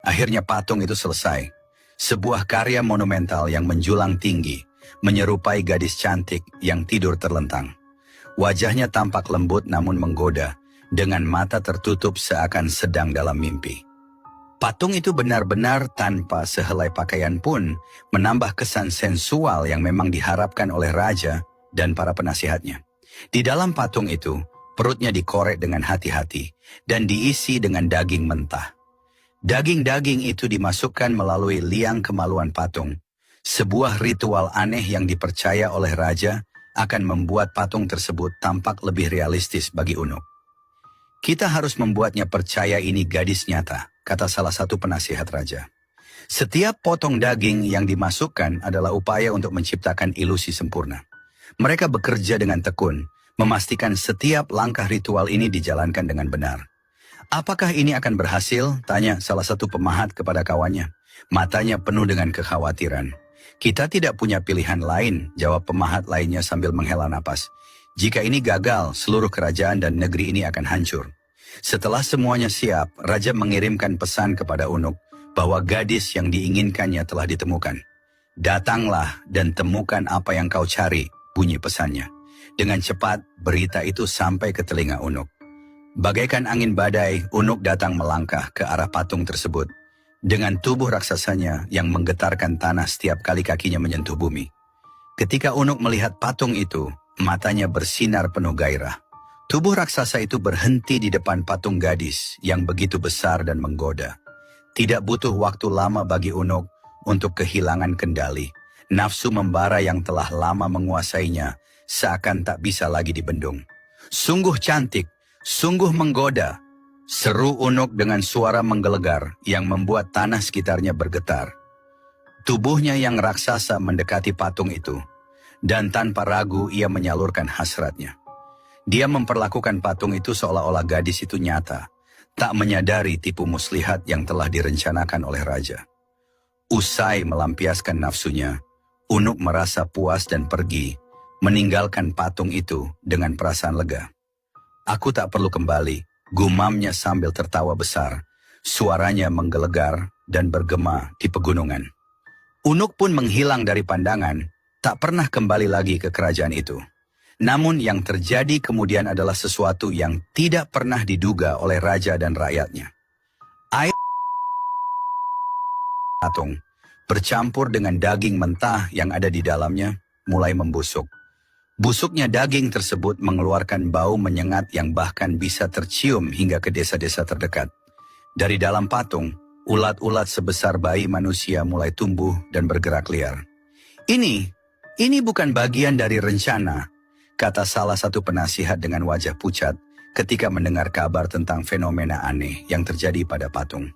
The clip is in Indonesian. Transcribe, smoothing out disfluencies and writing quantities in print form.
Akhirnya patung itu selesai. Sebuah karya monumental yang menjulang tinggi, menyerupai gadis cantik yang tidur terlentang. Wajahnya tampak lembut namun menggoda, dengan mata tertutup seakan sedang dalam mimpi. Patung itu benar-benar tanpa sehelai pakaian pun menambah kesan sensual yang memang diharapkan oleh raja dan para penasihatnya. Di dalam patung itu, perutnya dikorek dengan hati-hati dan diisi dengan daging mentah. Daging-daging itu dimasukkan melalui liang kemaluan patung. Sebuah ritual aneh yang dipercaya oleh raja akan membuat patung tersebut tampak lebih realistis bagi Unuk. Kita harus membuatnya percaya ini gadis nyata, kata salah satu penasihat raja. Setiap potong daging yang dimasukkan adalah upaya untuk menciptakan ilusi sempurna. Mereka bekerja dengan tekun, memastikan setiap langkah ritual ini dijalankan dengan benar. Apakah ini akan berhasil? Tanya salah satu pemahat kepada kawannya. Matanya penuh dengan kekhawatiran. Kita tidak punya pilihan lain, jawab pemahat lainnya sambil menghela napas. Jika ini gagal, seluruh kerajaan dan negeri ini akan hancur. Setelah semuanya siap, raja mengirimkan pesan kepada Unuk bahwa gadis yang diinginkannya telah ditemukan. Datanglah dan temukan apa yang kau cari, bunyi pesannya. Dengan cepat, berita itu sampai ke telinga Unuk. Bagaikan angin badai, Unuk datang melangkah ke arah patung tersebut. Dengan tubuh raksasanya yang menggetarkan tanah setiap kali kakinya menyentuh bumi. Ketika Unuk melihat patung itu, matanya bersinar penuh gairah. Tubuh raksasa itu berhenti di depan patung gadis yang begitu besar dan menggoda. Tidak butuh waktu lama bagi Unuk untuk kehilangan kendali. Nafsu membara yang telah lama menguasainya seakan tak bisa lagi dibendung. Sungguh cantik, sungguh menggoda, seru Unuk dengan suara menggelegar yang membuat tanah sekitarnya bergetar. Tubuhnya yang raksasa mendekati patung itu, dan tanpa ragu ia menyalurkan hasratnya. Dia memperlakukan patung itu seolah-olah gadis itu nyata, tak menyadari tipu muslihat yang telah direncanakan oleh raja. Usai melampiaskan nafsunya, Unuk merasa puas dan pergi, meninggalkan patung itu dengan perasaan lega. Aku tak perlu kembali, gumamnya sambil tertawa besar. Suaranya menggelegar dan bergema di pegunungan. Unuk pun menghilang dari pandangan, tak pernah kembali lagi ke kerajaan itu. Namun yang terjadi kemudian adalah sesuatu yang tidak pernah diduga oleh raja dan rakyatnya. Air patung bercampur dengan daging mentah yang ada di dalamnya mulai membusuk. Busuknya daging tersebut mengeluarkan bau menyengat yang bahkan bisa tercium hingga ke desa-desa terdekat. Dari dalam patung, ulat-ulat sebesar bayi manusia mulai tumbuh dan bergerak liar. Ini bukan bagian dari rencana, kata salah satu penasihat dengan wajah pucat ketika mendengar kabar tentang fenomena aneh yang terjadi pada patung.